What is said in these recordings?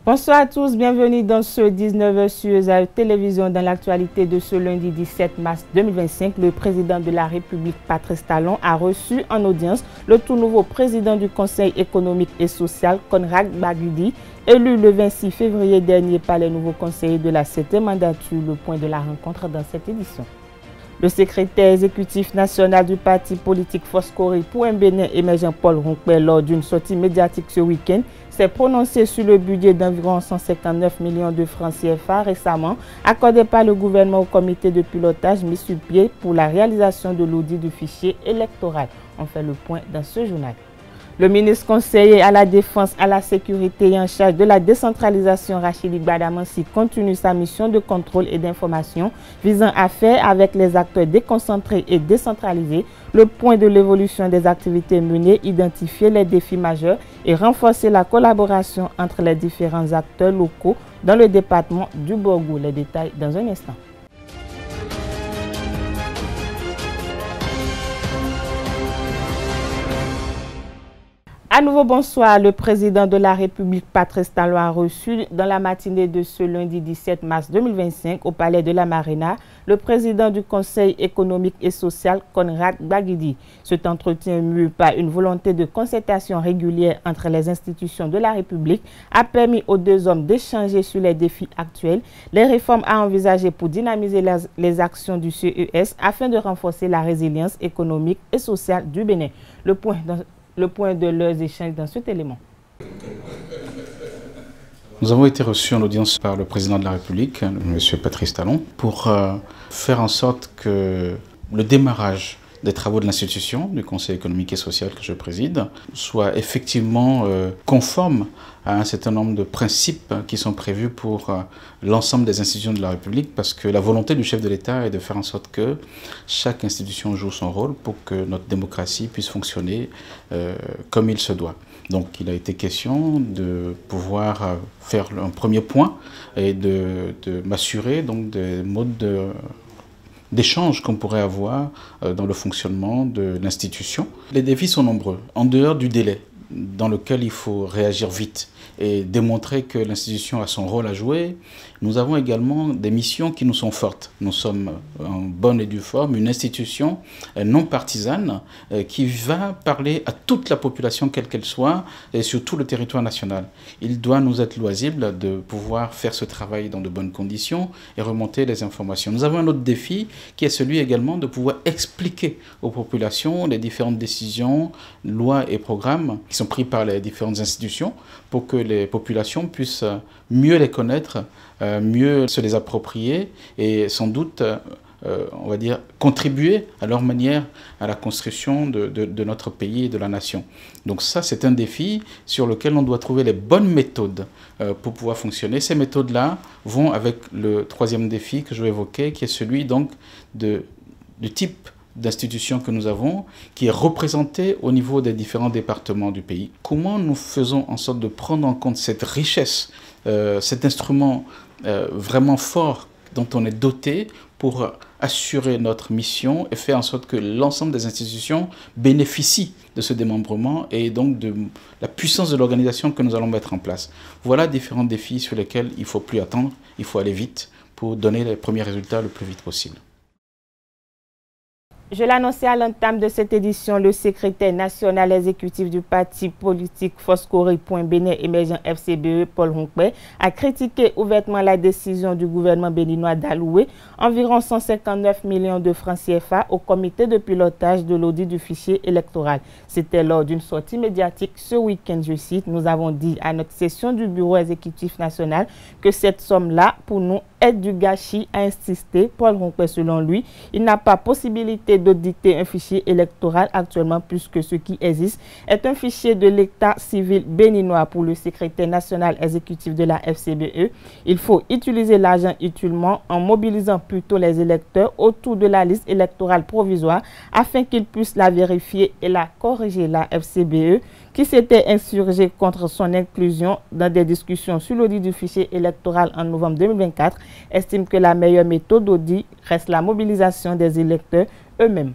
Bonsoir à tous, bienvenue dans ce 19h sur télévision. Dans l'actualité de ce lundi 17 mars 2025, le président de la République, Patrice Talon, a reçu en audience le tout nouveau président du Conseil économique et social, Conrad Baguidi, élu le 26 février dernier par les nouveaux conseillers de la 7e mandature. Le point de la rencontre dans cette édition. Le secrétaire exécutif national du parti politique Foscori pour un Bénin émergent, Paul Ronquet, lors d'une sortie médiatique ce week-end, s'est prononcé sur le budget d'environ 159 millions de francs CFA récemment accordé par le gouvernement au comité de pilotage mis sur pied pour la réalisation de l'audit du fichier électoral. On fait le point dans ce journal. Le ministre conseiller à la Défense, à la Sécurité et en charge de la décentralisation, Rachidi Gbadamansi, continue sa mission de contrôle et d'information visant à faire avec les acteurs déconcentrés et décentralisés le point de l'évolution des activités menées, identifier les défis majeurs et renforcer la collaboration entre les différents acteurs locaux dans le département du Borgou. Les détails dans un instant. À nouveau, bonsoir. Le président de la République, Patrice Talon, a reçu dans la matinée de ce lundi 17 mars 2025 au Palais de la Marina le président du Conseil économique et social, Conrad Baguidi. Cet entretien, mû par une volonté de concertation régulière entre les institutions de la République, a permis aux deux hommes d'échanger sur les défis actuels, les réformes à envisager pour dynamiser les actions du CES afin de renforcer la résilience économique et sociale du Bénin. Le point de leurs échanges dans cet élément. Nous avons été reçus en audience par le président de la République, M. Patrice Talon, pour faire en sorte que le démarrage des travaux de l'institution, du Conseil économique et social que je préside, soit effectivement conforme à un certain nombre de principes qui sont prévus pour l'ensemble des institutions de la République, parce que la volonté du chef de l'État est de faire en sorte que chaque institution joue son rôle pour que notre démocratie puisse fonctionner comme il se doit. Donc il a été question de pouvoir faire un premier point et de m'assurer donc des modes d'échanges qu'on pourrait avoir dans le fonctionnement de l'institution. Les défis sont nombreux. En dehors du délai dans lequel il faut réagir vite et démontrer que l'institution a son rôle à jouer, nous avons également des missions qui nous sont fortes. Nous sommes en bonne et due forme une institution non partisane qui va parler à toute la population, quelle qu'elle soit, et sur tout le territoire national. Il doit nous être loisible de pouvoir faire ce travail dans de bonnes conditions et remonter les informations. Nous avons un autre défi qui est celui également de pouvoir expliquer aux populations les différentes décisions, lois et programmes qui sont pris par les différentes institutions pour que les populations puissent mieux les connaître, mieux se les approprier et sans doute, on va dire, contribuer à leur manière à la construction de notre pays et de la nation. Donc ça, c'est un défi sur lequel on doit trouver les bonnes méthodes pour pouvoir fonctionner. Ces méthodes-là vont avec le troisième défi que je vais évoquer, qui est celui donc du type d'institutions que nous avons, qui est représentée au niveau des différents départements du pays. Comment nous faisons en sorte de prendre en compte cette richesse, cet instrument vraiment fort dont on est doté pour assurer notre mission et faire en sorte que l'ensemble des institutions bénéficient de ce démembrement et donc de la puissance de l'organisation que nous allons mettre en place. Voilà différents défis sur lesquels il ne faut plus attendre, il faut aller vite pour donner les premiers résultats le plus vite possible. Je l'annonçais à l'entame de cette édition, le secrétaire national exécutif du parti politique Foscori Bénin émergent FCBE, Paul Ronquet, a critiqué ouvertement la décision du gouvernement béninois d'allouer environ 159 millions de francs CFA au comité de pilotage de l'audit du fichier électoral. C'était lors d'une sortie médiatique ce week-end, je cite, nous avons dit à notre session du bureau exécutif national que cette somme-là, pour nous, est du gâchis, a insisté Paul Ronquet. Selon lui, il n'a pas possibilité d'auditer un fichier électoral actuellement puisque ce qui existe est un fichier de l'état civil béninois. Pour le secrétaire national exécutif de la FCBE, il faut utiliser l'argent utilement en mobilisant plutôt les électeurs autour de la liste électorale provisoire afin qu'ils puissent la vérifier et la corriger. La FCBE, qui s'était insurgée contre son inclusion dans des discussions sur l'audit du fichier électoral en novembre 2024, estime que la meilleure méthode d'audit reste la mobilisation des électeurs eux-mêmes.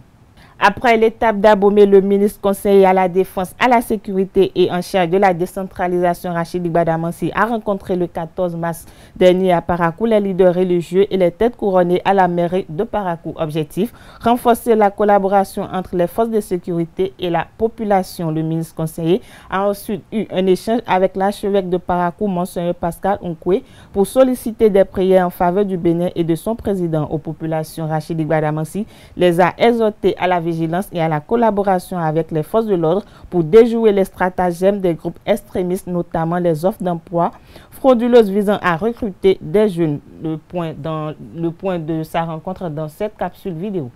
Après l'étape d'Abomey, le ministre conseiller à la Défense, à la Sécurité et en charge de la décentralisation, Rachid Gbadamansi, a rencontré le 14 mars dernier à Parakou les leaders religieux et les têtes couronnées à la mairie de Parakou. Objectif, renforcer la collaboration entre les forces de sécurité et la population. Le ministre conseiller a ensuite eu un échange avec l'archevêque de Parakou, Monseigneur Pascal Onkwe, pour solliciter des prières en faveur du Bénin et de son président. Aux populations, Rachid Gbadamansi les a exhortés à la vigilance et à la collaboration avec les forces de l'ordre pour déjouer les stratagèmes des groupes extrémistes, notamment les offres d'emploi frauduleuses visant à recruter des jeunes. Le point de sa rencontre dans cette capsule vidéo.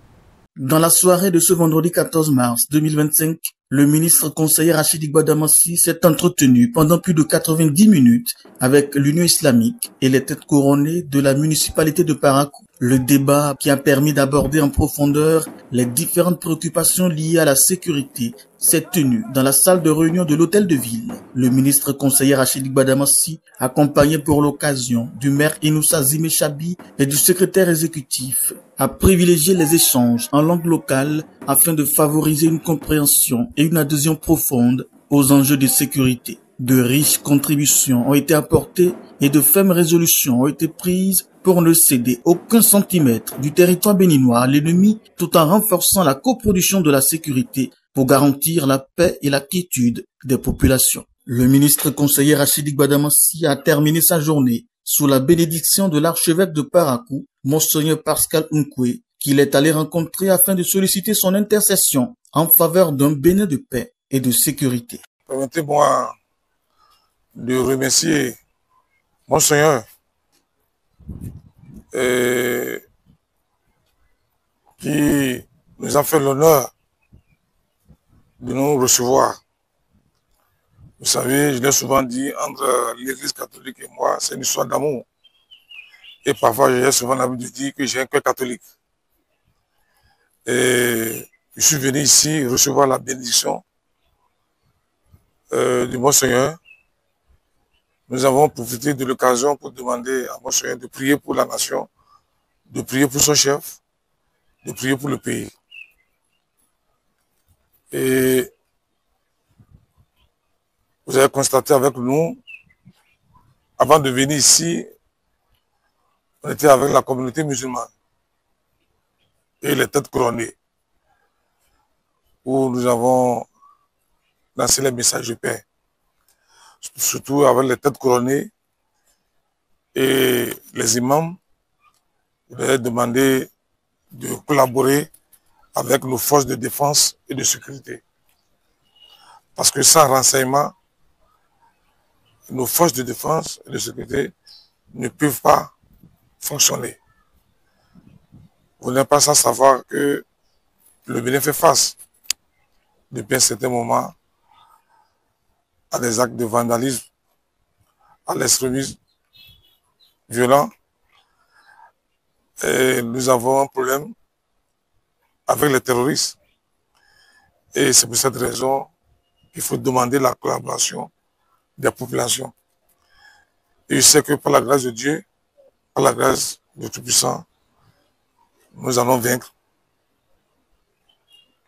Dans la soirée de ce vendredi 14 mars 2025, le ministre conseiller Rachid Gbadamansi s'est entretenu pendant plus de 90 minutes avec l'Union islamique et les têtes couronnées de la municipalité de Parakou. Le débat qui a permis d'aborder en profondeur les différentes préoccupations liées à la sécurité s'est tenu dans la salle de réunion de l'hôtel de ville. Le ministre conseiller Rachid Gbadamansi, accompagné pour l'occasion du maire Inoussa Zimechabi et du secrétaire exécutif, a privilégié les échanges en langue locale afin de favoriser une compréhension et une adhésion profonde aux enjeux de sécurité. De riches contributions ont été apportées et de fermes résolutions ont été prises pour ne céder aucun centimètre du territoire béninois à l'ennemi, tout en renforçant la coproduction de la sécurité pour garantir la paix et la quiétude des populations. Le ministre conseiller Rachid Gbadamansi a terminé sa journée sous la bénédiction de l'archevêque de Parakou, Monseigneur Pascal Onkwe, qu'il est allé rencontrer afin de solliciter son intercession en faveur d'un Bénin de paix et de sécurité. Permettez-moi de remercier Monseigneur qui nous a fait l'honneur de nous recevoir. Vous savez, je l'ai souvent dit, entre l'Église catholique et moi, c'est une histoire d'amour. Et parfois, j'ai souvent l'habitude de dire que j'ai un cœur catholique. Et je suis venu ici recevoir la bénédiction du Monseigneur. Nous avons profité de l'occasion pour demander à Monseigneur de prier pour la nation, de prier pour son chef, de prier pour le pays. Et vous avez constaté avec nous, avant de venir ici, on était avec la communauté musulmane et les têtes couronnées, où nous avons lancé les messages de paix, surtout avec les têtes couronnées et les imams. Vous avez demandé de collaborer avec nos forces de défense et de sécurité. Parce que sans renseignement, nos forces de défense et de sécurité ne peuvent pas fonctionner. Vous n'êtes pas sans savoir que le Bénin fait face, depuis un certain moment, à des actes de vandalisme, à l'extrémisme violent. Et nous avons un problème avec les terroristes. Et c'est pour cette raison qu'il faut demander la collaboration des populations. Et je sais que par la grâce de Dieu, par la grâce du Tout-Puissant, nous allons vaincre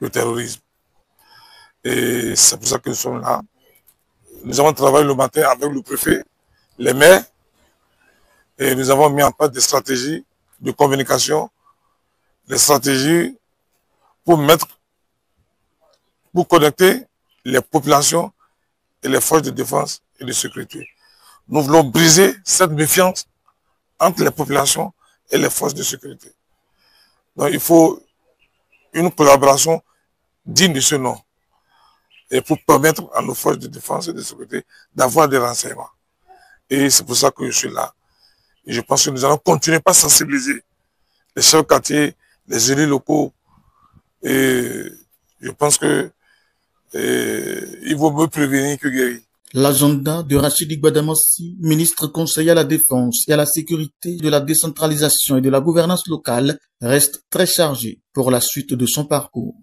le terrorisme. Et c'est pour ça que nous sommes là. Nous avons travaillé le matin avec le préfet, les maires, et nous avons mis en place des stratégies de communication, des stratégies pour connecter les populations et les forces de défense et de sécurité. Nous voulons briser cette méfiance entre les populations et les forces de sécurité. Donc il faut une collaboration digne de ce nom. Et pour permettre à nos forces de défense et de sécurité d'avoir des renseignements. Et c'est pour ça que je suis là. Et je pense que nous allons continuer par sensibiliser les chefs de quartier, les élus locaux. Et je pense que il vaut mieux prévenir que guérir. L'agenda de Rachid Gbadamansi, ministre conseiller à la Défense et à la Sécurité, de la décentralisation et de la gouvernance locale, reste très chargé pour la suite de son parcours.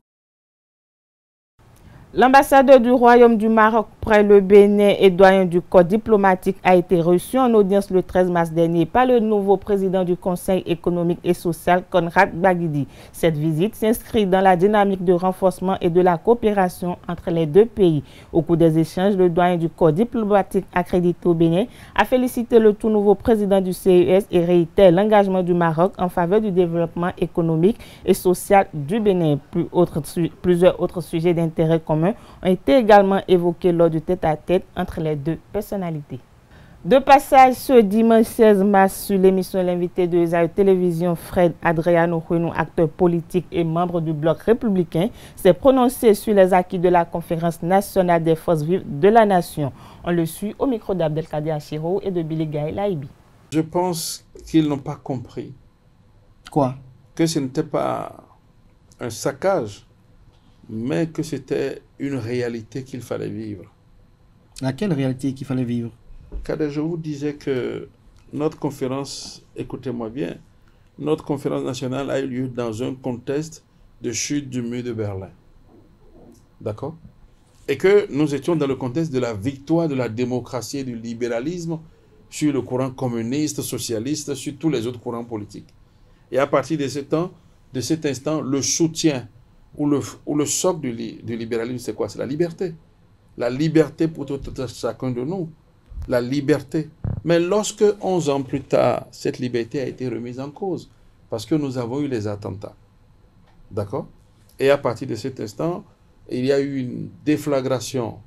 L'ambassadeur du Royaume du Maroc Après le Bénin et doyen du corps diplomatique a été reçu en audience le 13 mars dernier par le nouveau président du Conseil économique et social, Conrad Baguidi. Cette visite s'inscrit dans la dynamique de renforcement et de la coopération entre les deux pays. Au cours des échanges, le doyen du corps diplomatique accrédité au Bénin a félicité le tout nouveau président du CES et réitère l'engagement du Maroc en faveur du développement économique et social du Bénin. Plusieurs autres sujets d'intérêt commun ont été également évoqués lors du tête-à-tête entre les deux personnalités. De passage ce dimanche 16 mars sur l'émission L'invité de Esaü Télévision, Fred Adriano Hueno, acteur politique et membre du Bloc républicain, s'est prononcé sur les acquis de la Conférence nationale des forces vives de la nation. On le suit au micro d'Abdelkader Achiro et de Billy Gaye Laïbi. Je pense qu'ils n'ont pas compris. Quoi? Que ce n'était pas un saccage, mais que c'était une réalité qu'il fallait vivre. Laquelle réalité qu'il fallait vivre? Kader, je vous disais que notre conférence, écoutez-moi bien, notre conférence nationale a eu lieu dans un contexte de chute du mur de Berlin. D'accord? Et que nous étions dans le contexte de la victoire de la démocratie et du libéralisme sur le courant communiste, socialiste, sur tous les autres courants politiques. Et à partir de cet instant, le soutien ou le socle du libéralisme, c'est quoi? C'est la liberté. La liberté pour tout chacun de nous. La liberté. Mais lorsque 11 ans plus tard, cette liberté a été remise en cause, parce que nous avons eu les attentats. D'accord? Et à partir de cet instant, il y a eu une déflagration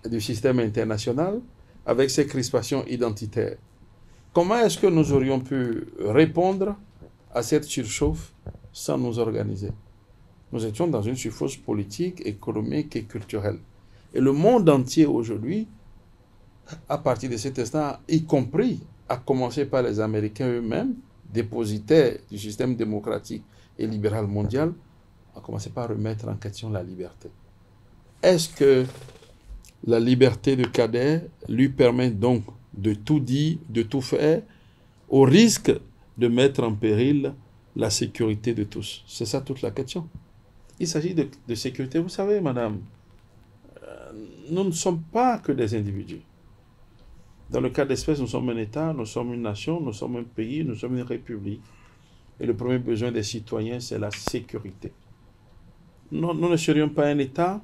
du système international avec ces crispations identitaires. Comment est-ce que nous aurions pu répondre à cette surchauffe sans nous organiser? Nous étions dans une surchauffe politique, économique et culturelle. Et le monde entier aujourd'hui, à partir de cet instant, y compris, à commencer par les Américains eux-mêmes, dépositaires du système démocratique et libéral mondial, a commencé par remettre en question la liberté. Est-ce que la liberté de Kader lui permet donc de tout dire, de tout faire, au risque de mettre en péril la sécurité de tous? C'est ça toute la question. Il s'agit de sécurité. Vous savez, madame, nous ne sommes pas que des individus. Dans le cas d'espèce, nous sommes un État, nous sommes une nation, nous sommes un pays, nous sommes une république. Et le premier besoin des citoyens, c'est la sécurité. Nous ne serions pas un État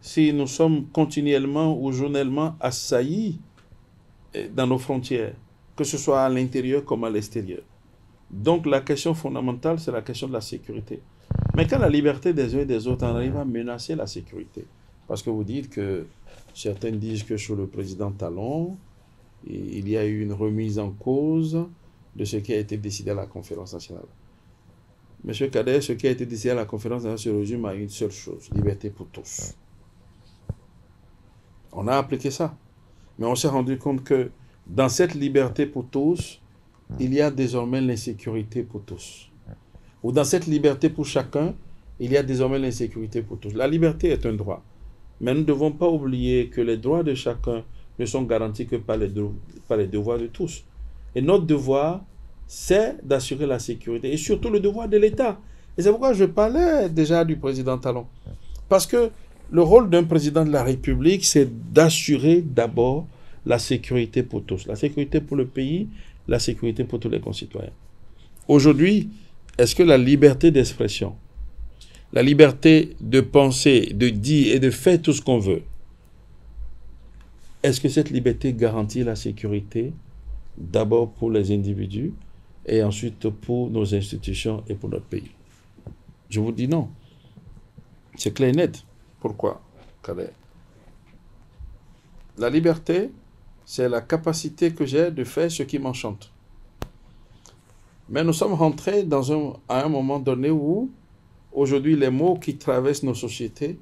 si nous sommes continuellement ou journellement assaillis dans nos frontières, que ce soit à l'intérieur comme à l'extérieur. Donc la question fondamentale, c'est la question de la sécurité. Mais quand la liberté des uns et des autres arrive à menacer la sécurité, parce que vous dites que certains disent que sous le président Talon, il y a eu une remise en cause de ce qui a été décidé à la conférence nationale. Monsieur Kader, ce qui a été décidé à la conférence nationale se résume à une seule chose: liberté pour tous. On a appliqué ça. Mais on s'est rendu compte que dans cette liberté pour tous, il y a désormais l'insécurité pour tous. Ou dans cette liberté pour chacun, il y a désormais l'insécurité pour tous. La liberté est un droit. Mais nous ne devons pas oublier que les droits de chacun ne sont garantis que par les devoirs de tous. Et notre devoir, c'est d'assurer la sécurité. Et surtout le devoir de l'État. Et c'est pourquoi je parlais déjà du président Talon. Parce que le rôle d'un président de la République, c'est d'assurer d'abord la sécurité pour tous. La sécurité pour le pays, la sécurité pour tous les concitoyens. Aujourd'hui, est-ce que la liberté d'expression, la liberté de penser, de dire et de faire tout ce qu'on veut, est-ce que cette liberté garantit la sécurité d'abord pour les individus et ensuite pour nos institutions et pour notre pays? Je vous dis non. C'est clair et net. Pourquoi, Kader? La liberté, c'est la capacité que j'ai de faire ce qui m'enchante. Mais nous sommes rentrés à un moment donné où, aujourd'hui, les mots qui traversent nos sociétés,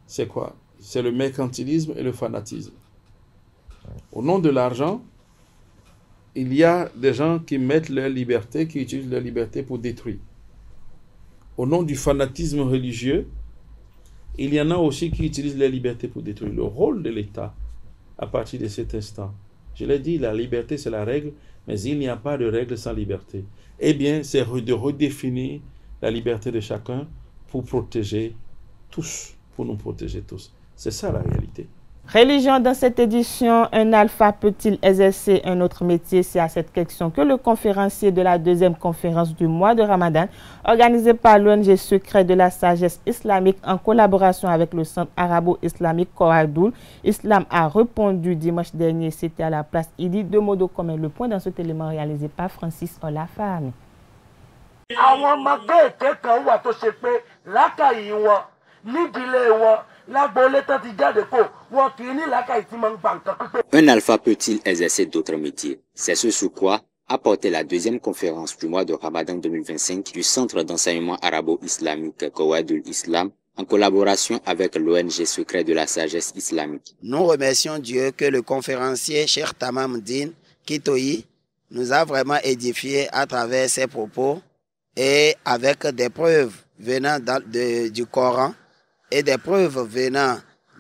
c'est quoi? C'est le mercantilisme et le fanatisme. Au nom de l'argent, il y a des gens qui mettent leur liberté, qui utilisent leur liberté pour détruire. Au nom du fanatisme religieux, il y en a aussi qui utilisent leur liberté pour détruire. Le rôle de l'État, à partir de cet instant, je l'ai dit, la liberté c'est la règle, mais il n'y a pas de règle sans liberté. Eh bien, c'est de redéfinir la liberté de chacun pour protéger tous, pour nous protéger tous. C'est ça la réalité. Religion dans cette édition, un alpha peut-il exercer un autre métier? C'est à cette question que le conférencier de la deuxième conférence du mois de Ramadan, organisée par l'ONG Secret de la Sagesse Islamique en collaboration avec le Centre Arabo-Islamique Koradoul, Islam a répondu dimanche dernier. C'était à la place Idi de Modo Commun. Le point dans cet élément réalisé par Francis Olafahami. Un alpha peut-il exercer d'autres métiers? C'est ce sur quoi a porté la deuxième conférence du mois de Ramadan 2025 du Centre d'enseignement arabo-islamique Koradoul Islam en collaboration avec l'ONG Secret de la Sagesse Islamique. Nous remercions Dieu que le conférencier Cheikh Tamam Din Kitoyi nous a vraiment édifiés à travers ses propos et avec des preuves venant du Coran et des preuves venant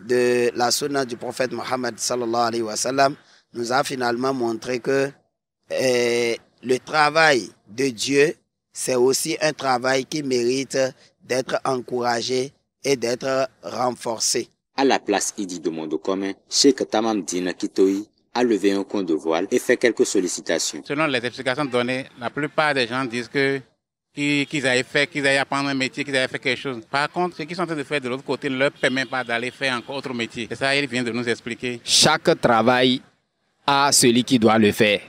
de la sunna du prophète Mohammed sallallahu alayhi wa sallam, nous a finalement montré que le travail de Dieu, c'est aussi un travail qui mérite d'être encouragé et d'être renforcé. À la place Idi de Mondo Commun, Cheikh Tamam Din Kitoyi a levé un coin de voile et fait quelques sollicitations. Selon les explications données, la plupart des gens disent que qu'ils allaient apprendre un métier, qu'ils avaient fait quelque chose. Par contre, ce qu'ils sont en train de faire de l'autre côté ne leur permet pas d'aller faire encore autre métier. C'est ça, il vient de nous expliquer. Chaque travail a celui qui doit le faire.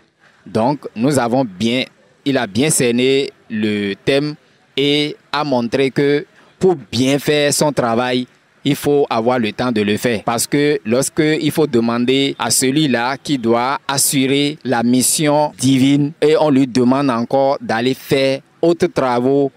Donc, il a bien cerné le thème et a montré que pour bien faire son travail, il faut avoir le temps de le faire. Parce que lorsqu'il faut demander à celui-là qui doit assurer la mission divine et on lui demande encore d'aller faire autres travaux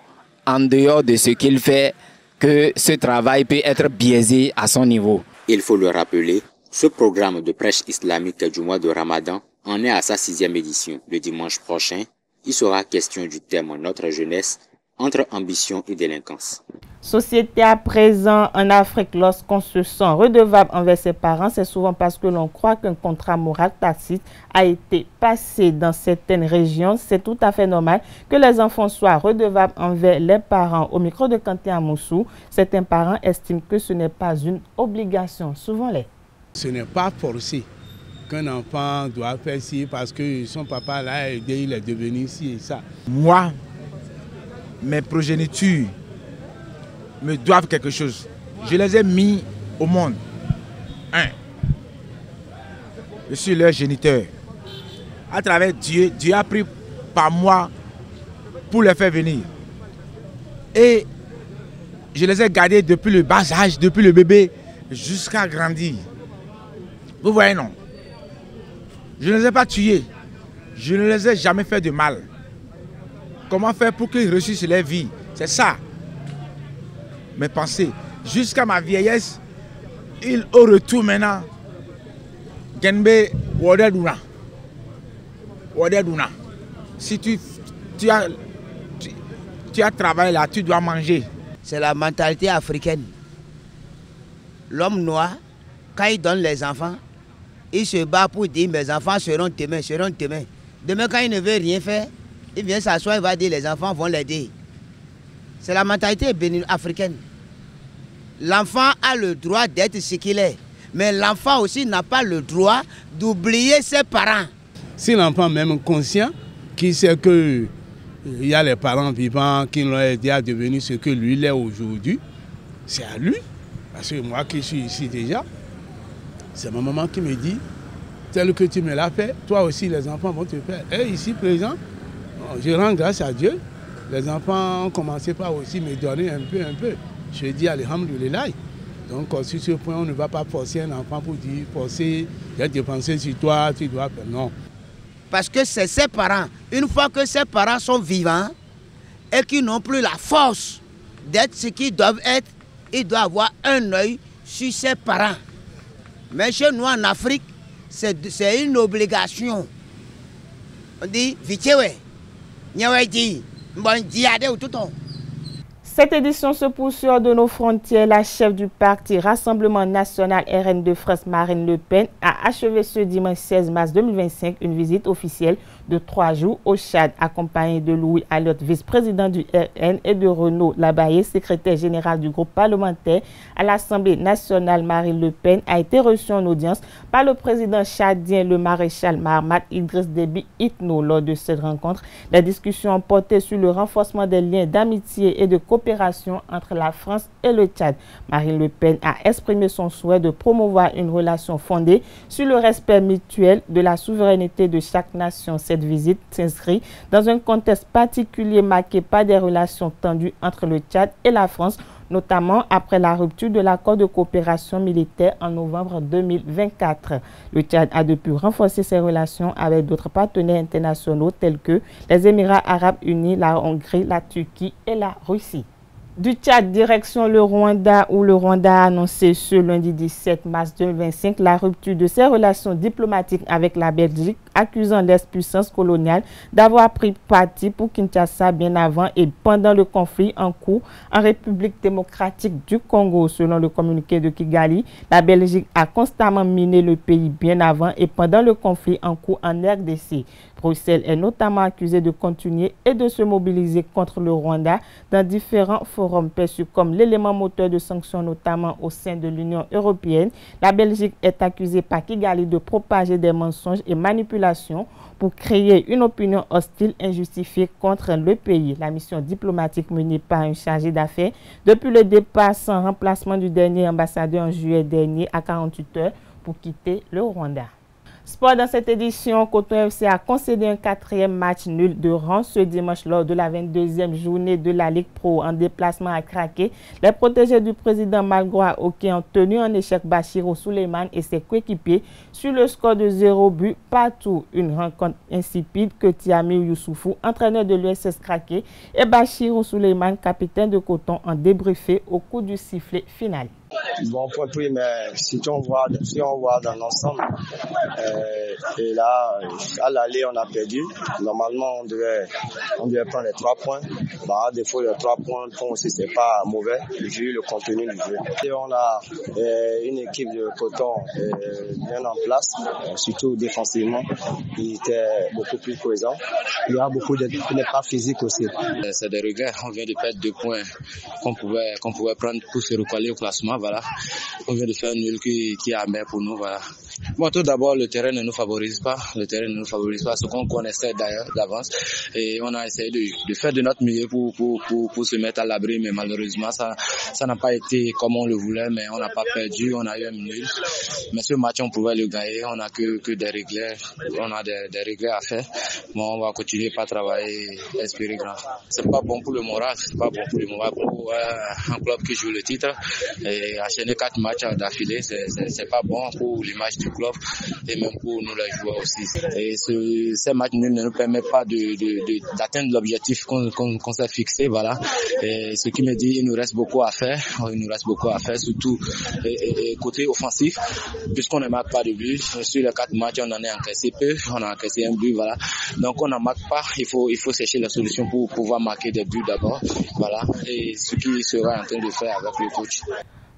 en dehors de ce qu'il fait, que ce travail peut être biaisé à son niveau. Il faut le rappeler, ce programme de prêche islamique du mois de Ramadan en est à sa 6e édition. Le dimanche prochain, il sera question du thème « Notre jeunesse » entre ambition et délinquance. Société à présent en Afrique, lorsqu'on se sent redevable envers ses parents, c'est souvent parce que l'on croit qu'un contrat moral tacite a été passé dans certaines régions. C'est tout à fait normal que les enfants soient redevables envers les parents. Au micro de Kanté Amoussou, certains parents estiment que ce n'est pas une obligation. Souvent-les. Ce n'est pas forcé qu'un enfant doit faire ci parce que son papa l'a aidé, il est devenu ci et ça. Moi, mes progénitures me doivent quelque chose. Je les ai mis au monde. Je suis leur géniteur. À travers Dieu, Dieu a pris par moi pour les faire venir. Et je les ai gardés depuis le bas âge, depuis le bébé, jusqu'à grandir. Vous voyez, non? Je ne les ai pas tués. Je ne les ai jamais fait de mal. Comment faire pour qu'ils réussissent leur vie? C'est ça. Mes pensées. Jusqu'à ma vieillesse, au retour maintenant, Genbe Wodeduna. Si tu as travaillé là, tu dois manger. C'est la mentalité africaine. L'homme noir, quand il donne les enfants, il se bat pour dire mes enfants seront demain, seront demain. Demain, quand il ne veut rien faire, il vient s'asseoir, il va dire les enfants vont l'aider. C'est la mentalité africaine. L'enfant a le droit d'être ce qu'il est. Mais l'enfant aussi n'a pas le droit d'oublier ses parents. Si l'enfant même conscient, qui sait qu'il y a les parents vivants qui l'ont aidé à devenir ce que lui est aujourd'hui, c'est à lui. Parce que moi qui suis ici déjà, c'est ma maman qui me dit, tel que tu me l'as fait, toi aussi les enfants vont te faire. Et ici présent, je rends grâce à Dieu. Les enfants ont commencé par aussi me donner un peu. Je dis alhamdoulilah. Donc sur ce point, on ne va pas forcer un enfant pour dire, forcer, j'ai dépensé sur toi, tu dois faire. Non. Parce que c'est ses parents. Une fois que ses parents sont vivants et qu'ils n'ont plus la force d'être ce qu'ils doivent être, ils doivent avoir un œil sur ses parents. Mais chez nous en Afrique, c'est une obligation. On dit, vitewe, nyawe di, mbon diade ou tout. Cette édition se poursuit hors de nos frontières. La chef du parti Rassemblement National RN de France, Marine Le Pen, a achevé ce dimanche 16 mars 2025 une visite officielle de 3 jours au Tchad, accompagnée de Louis Alliot, vice-président du RN, et de Renaud Labaye, secrétaire général du groupe parlementaire à l'Assemblée nationale. Marine Le Pen a été reçue en audience par le président tchadien, le maréchal Mahamat Idriss Déby Itno. Lors de cette rencontre, la discussion a porté sur le renforcement des liens d'amitié et de coopération entre la France et le Tchad. Marine Le Pen a exprimé son souhait de promouvoir une relation fondée sur le respect mutuel de la souveraineté de chaque nation. Cette visite s'inscrit dans un contexte particulier marqué par des relations tendues entre le Tchad et la France, notamment après la rupture de l'accord de coopération militaire en novembre 2024. Le Tchad a depuis renforcé ses relations avec d'autres partenaires internationaux tels que les Émirats arabes unis, la Hongrie, la Turquie et la Russie. Du Tchad, direction le Rwanda, où le Rwanda a annoncé ce lundi 17 mars 2025 la rupture de ses relations diplomatiques avec la Belgique, accusant l'ex-puissance coloniale d'avoir pris parti pour Kinshasa bien avant et pendant le conflit en cours en République démocratique du Congo. Selon le communiqué de Kigali, la Belgique a constamment miné le pays bien avant et pendant le conflit en cours en RDC. Bruxelles est notamment accusée de continuer et de se mobiliser contre le Rwanda dans différents forums perçus comme l'élément moteur de sanctions, notamment au sein de l'Union européenne. La Belgique est accusée par Kigali de propager des mensonges et manipulations pour créer une opinion hostile injustifiée contre le pays. La mission diplomatique menée par un chargé d'affaires depuis le départ sans remplacement du dernier ambassadeur en juillet dernier à 48 heures pour quitter le Rwanda. Sport dans cette édition, Coton FC a concédé un 4e match nul de rang ce dimanche lors de la 22e journée de la Ligue Pro en déplacement à Craqué. Les protégés du président Malgroa Oké ont tenu en échec Bachirou Souleymane et ses coéquipiers sur le score de 0 but partout. Une rencontre insipide que Tiamir Youssoufou, entraîneur de l'USS Craqué, et Bachirou Souleymane, capitaine de Coton, ont débriefé au coup du sifflet final. Bon point pris, mais si on voit dans l'ensemble, et là, à l'aller, on a perdu. Normalement, on devait prendre les 3 points. Bah, à défaut, les 3 points, aussi, c'est pas mauvais, vu le contenu du jeu. Et on a une équipe de Coton bien en place, surtout défensivement. Il était beaucoup plus présent. Il y a beaucoup d'épreuves physiques aussi. C'est des regrets. On vient de perdre 2 points qu'on pouvait prendre pour se recoller au classement. Voilà. On vient de faire un nul qui est amer pour nous. Voilà. Bon, tout d'abord, le terrain ne nous favorise pas. Le terrain ne nous favorise pas, ce qu'on connaissait d'ailleurs d'avance. Et on a essayé de faire de notre mieux pour se mettre à l'abri, mais malheureusement, ça n'a pas été comme on le voulait, mais on n'a pas perdu, on a eu un nul. Mais ce match, on pouvait le gagner, on n'a que des regrets, on a des regrets à faire. Bon, on va continuer par travailler, espérer grand. C'est pas bon pour le moral, c'est pas bon pour le moral pour un club qui joue le titre. Et enchaîner 4 matchs d'affilée, c'est pas bon pour l'image du club et même pour nous les joueurs aussi. Et ces matchs nuls ne nous permettent pas d'atteindre l'objectif qu'on s'est fixé, voilà. Et ce qui me dit, il nous reste beaucoup à faire, surtout côté offensif, puisqu'on ne marque pas de but. Sur les 4 matchs, on en a encaissé peu, on a encaissé un but, voilà. Donc on n'en marque pas, il faut chercher la solution pour pouvoir marquer des buts d'abord, voilà. Et ce qu'il sera en train de faire avec le coach.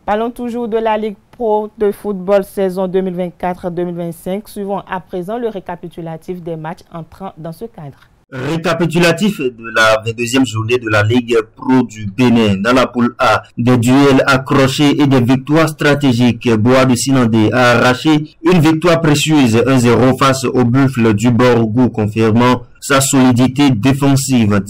Parlons toujours de la Ligue Pro de football saison 2024-2025. Suivons à présent le récapitulatif des matchs entrant dans ce cadre. Récapitulatif de la 22e journée de la Ligue Pro du Bénin. Dans la poule A, des duels accrochés et des victoires stratégiques. Bois de Sinandé a arraché une victoire précieuse 1-0 face au Buffle du Borgou, confirmant sa solidité défensive.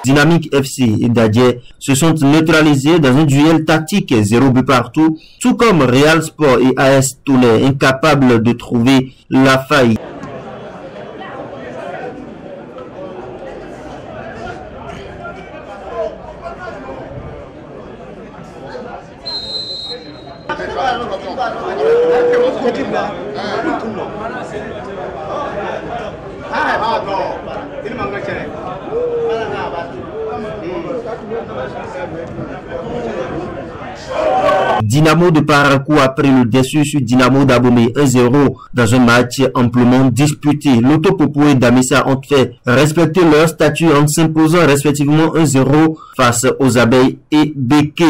Dynamique FC et Dadje se sont neutralisés dans un duel tactique 0 but partout, tout comme Real Sport et AS Toulet, incapables de trouver la faille. Dynamo de Parakou a pris le dessus sur Dynamo d'Abomey 1-0 dans un match amplement disputé. L'Autopopo et Damissa ont fait respecter leur statut en s'imposant respectivement 1-0 face aux Abeilles et Béké.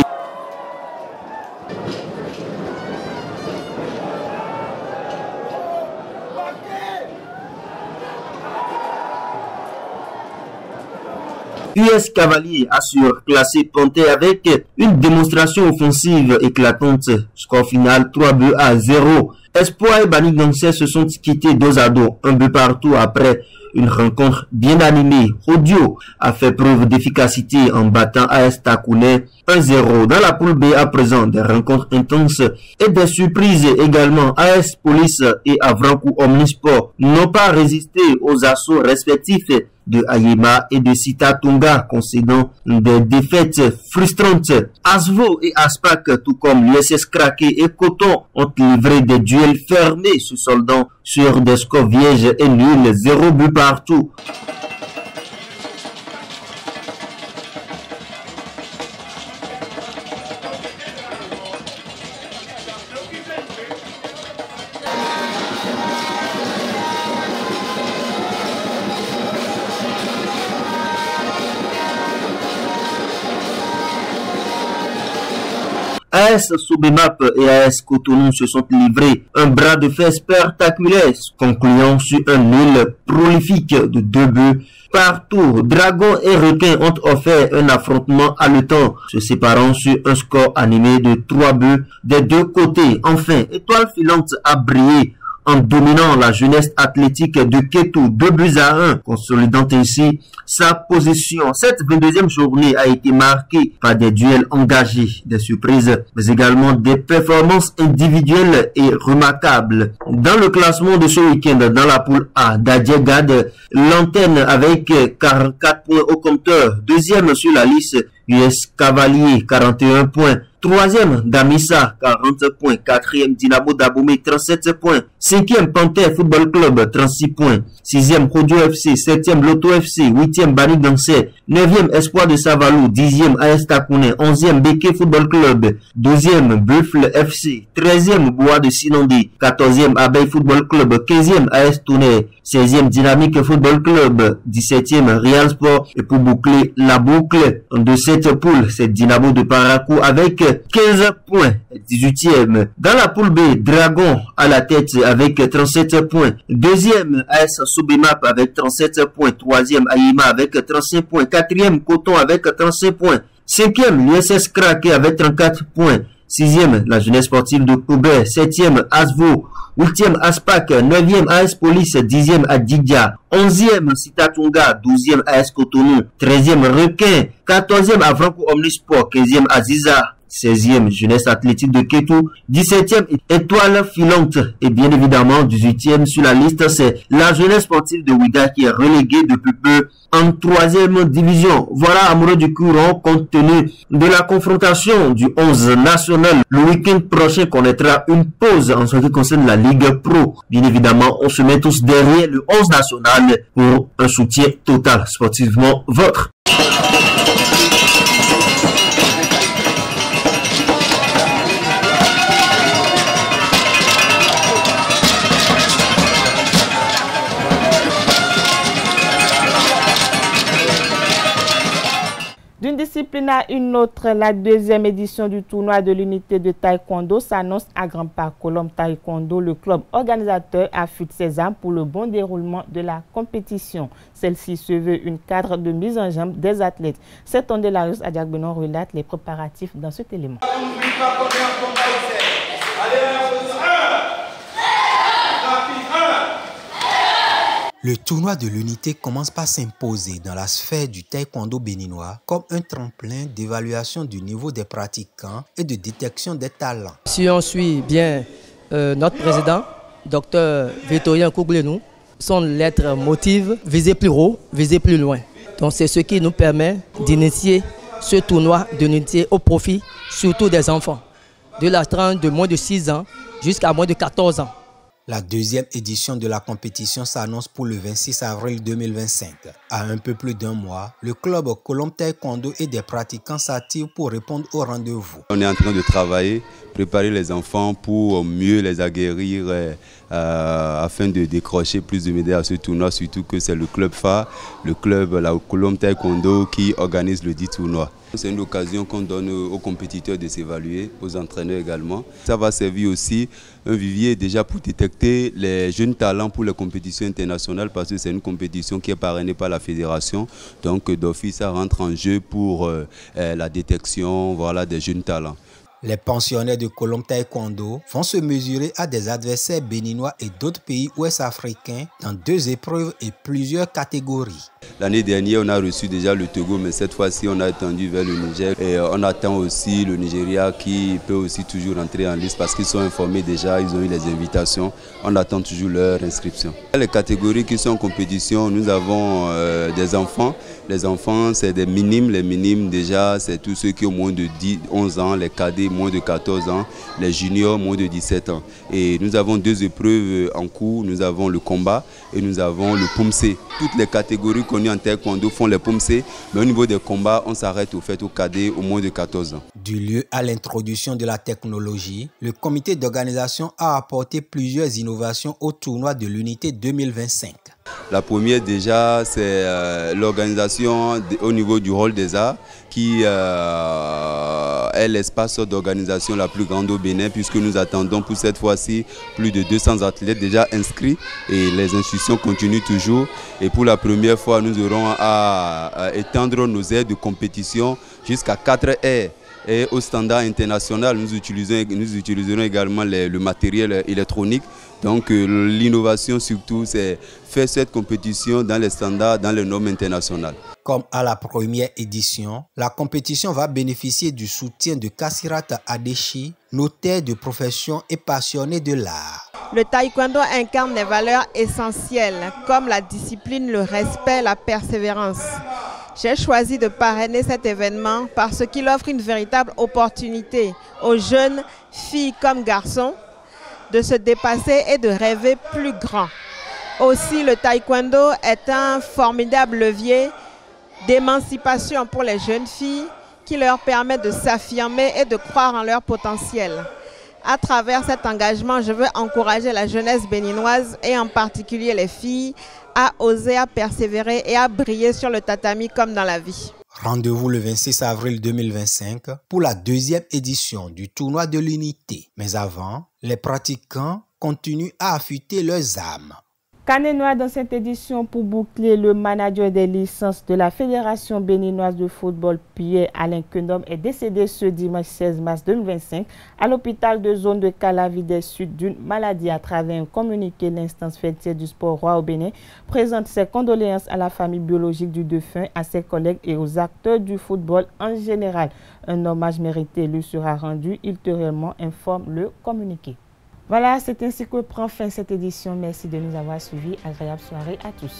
US Cavalier a surclassé Panthère avec une démonstration offensive éclatante. Score final 3-0. Espoir et Bani Gansé se sont quittés dos à dos, un but partout après une rencontre bien animée. Audio a fait preuve d'efficacité en battant AS Takounais 1-0. Dans la poule B à présent, des rencontres intenses et des surprises également. AS Police et Avrankou Omnisport n'ont pas résisté aux assauts respectifs de Ayema et de Sita Tunga, concédant des défaites frustrantes. Asvo et Aspak, tout comme l'USS Kraké et Coton, ont livré des duels fermés se soldant sur des scores vierges et nuls, 0 but partout. AS Sobemap et AS Cotonou se sont livrés un bras de fer spectaculaire, concluant sur un nul prolifique de 2 buts partout. Dragon et Requin ont offert un affrontement haletant, se séparant sur un score animé de 3 buts des deux côtés. Enfin, Étoile Filante a brillé en dominant la jeunesse athlétique de Kétou, 2-1, consolidant ainsi sa position. Cette 22e journée a été marquée par des duels engagés, des surprises, mais également des performances individuelles et remarquables. Dans le classement de ce week-end, dans la poule A, Dadjegad l'antenne avec 44 points au compteur. Deuxième sur la liste, US Cavalier, 41 points. Troisième, Damissa, 40 points. Quatrième, Dynamo d'Abomey, 37 points. Cinquième, Panthère Football Club, 36 points. Sixième, Kodio FC. Septième, Loto FC. Huitième, Bani Gansé. Neuvième, Espoir de Savalou. Dixième, AS Takounais. Onzième, Béké Football Club. Douzième, Buffle FC. Treizième, Bois de Sinondé. Quatorzième, Abeille Football Club. Quinzième, AS Touné. 16e, Dynamique Football Club. 17e, Real Sport. Et pour boucler la boucle de cette poule, c'est Dynamo de Parakou avec 15 points. 18e. Dans la poule B, Dragon à la tête avec 37 points. Deuxième, AS Sobemap avec 37 points. Troisième, Ayema avec 35 points. Quatrième, Coton avec 35 points. Cinquième, l'USS Kraké avec 34 points. Sixième, la jeunesse sportive de Koubert. Septième, Asvo. Huitième, Aspak. Neuvième, AS Police. Dixième, Adidja. Onzième, Sitatunga. Douzième, AS Cotonou. Treizième, Requin. Quatorzième, Avrankou Omnisport. Quinzième, Aziza. 16e, Jeunesse Athlétique de Kétou. 17e, Étoile Filante. Et bien évidemment, 18e sur la liste, c'est la Jeunesse Sportive de Ouidah qui est reléguée depuis peu en 3e division. Voilà, amoureux du courant, compte tenu de la confrontation du 11 national. Le week-end prochain connaîtra une pause en ce qui concerne la Ligue Pro. Bien évidemment, on se met tous derrière le 11 national pour un soutien total sportivement vôtre. D'une discipline à une autre, la deuxième édition du tournoi de l'unité de taekwondo s'annonce à Grand Parc Colombe Taekwondo. Le club organisateur affûte ses armes pour le bon déroulement de la compétition. Celle-ci se veut une cadre de mise en jambe des athlètes. C'est Tondelarius Adiakbenon relate les préparatifs dans cet élément. Le tournoi de l'unité commence par s'imposer dans la sphère du taekwondo béninois comme un tremplin d'évaluation du niveau des pratiquants et de détection des talents. Si on suit bien notre président, Dr Victorien Kouglenou, son lettre motive viser plus haut, viser plus loin. Donc c'est ce qui nous permet d'initier ce tournoi de l'unité au profit surtout des enfants, de la tranche de moins de 6 ans jusqu'à moins de 14 ans. La deuxième édition de la compétition s'annonce pour le 26 avril 2025. À un peu plus d'un mois, le club Colombe Taekwondo et des pratiquants s'activent pour répondre au rendez-vous. On est en train de travailler, préparer les enfants pour mieux les aguerrir afin de décrocher plus de médailles à ce tournoi, surtout que c'est le club phare, le club la Colombe Taekwondo qui organise le dit tournoi. C'est une occasion qu'on donne aux compétiteurs de s'évaluer, aux entraîneurs également. Ça va servir aussi un vivier déjà pour détecter les jeunes talents pour les compétitions internationales parce que c'est une compétition qui est parrainée par la fédération. Donc d'office, ça rentre en jeu pour la détection des jeunes talents. Les pensionnaires de Colombe Taekwondo vont se mesurer à des adversaires béninois et d'autres pays ouest-africains dans 2 épreuves et plusieurs catégories. L'année dernière, on a reçu déjà le Togo, mais cette fois-ci, on a étendu vers le Niger. Et on attend aussi le Nigeria qui peut aussi toujours entrer en liste parce qu'ils sont informés déjà, ils ont eu les invitations. On attend toujours leur inscription. Les catégories qui sont en compétition, nous avons des enfants. Les enfants, c'est des minimes. Les minimes, déjà, c'est tous ceux qui ont moins de 11 ans, les cadets, moins de 14 ans, les juniors, moins de 17 ans. Et nous avons 2 épreuves en cours. Nous avons le combat et nous avons le pomsé. Toutes les catégories connues en taekwondo font les pomsé, mais au niveau des combats, on s'arrête aux cadets au moins de 14 ans. Du lieu à l'introduction de la technologie, le comité d'organisation a apporté plusieurs innovations au tournoi de l'unité 2025. La première déjà, c'est l'organisation au niveau du hall des arts qui est l'espace d'organisation la plus grande au Bénin puisque nous attendons pour cette fois-ci plus de 200 athlètes déjà inscrits et les inscriptions continuent toujours. Et pour la première fois, nous aurons à étendre nos aires de compétition jusqu'à 4 aires. Et au standard international, nous utiliserons également le matériel électronique. Donc l'innovation surtout, c'est faire cette compétition dans les standards, dans les normes internationales. Comme à la première édition, la compétition va bénéficier du soutien de Kassirat Adeshi, notaire de profession et passionné de l'art. Le taekwondo incarne des valeurs essentielles comme la discipline, le respect, la persévérance. J'ai choisi de parrainer cet événement parce qu'il offre une véritable opportunité aux jeunes filles comme garçons de se dépasser et de rêver plus grand. Aussi, le taekwondo est un formidable levier d'émancipation pour les jeunes filles qui leur permet de s'affirmer et de croire en leur potentiel. À travers cet engagement, je veux encourager la jeunesse béninoise et en particulier les filles à oser, à persévérer et à briller sur le tatami comme dans la vie. Rendez-vous le 26 avril 2025 pour la 2e édition du tournoi de l'unité. Mais avant, les pratiquants continuent à affûter leurs âmes. Canet-Noir dans cette édition pour boucler, le manager des licences de la Fédération béninoise de football, Pierre-Alain Quenom, est décédé ce dimanche 16 mars 2025 à l'hôpital de zone de Calavidès Sud d'une maladie. À travers un communiqué, l'instance fêtière du sport roi au Bénin présente ses condoléances à la famille biologique du défunt, à ses collègues et aux acteurs du football en général. Un hommage mérité lui sera rendu ultérieurement, informe le communiqué. Voilà, c'est ainsi que prend fin cette édition. Merci de nous avoir suivis. Agréable soirée à tous.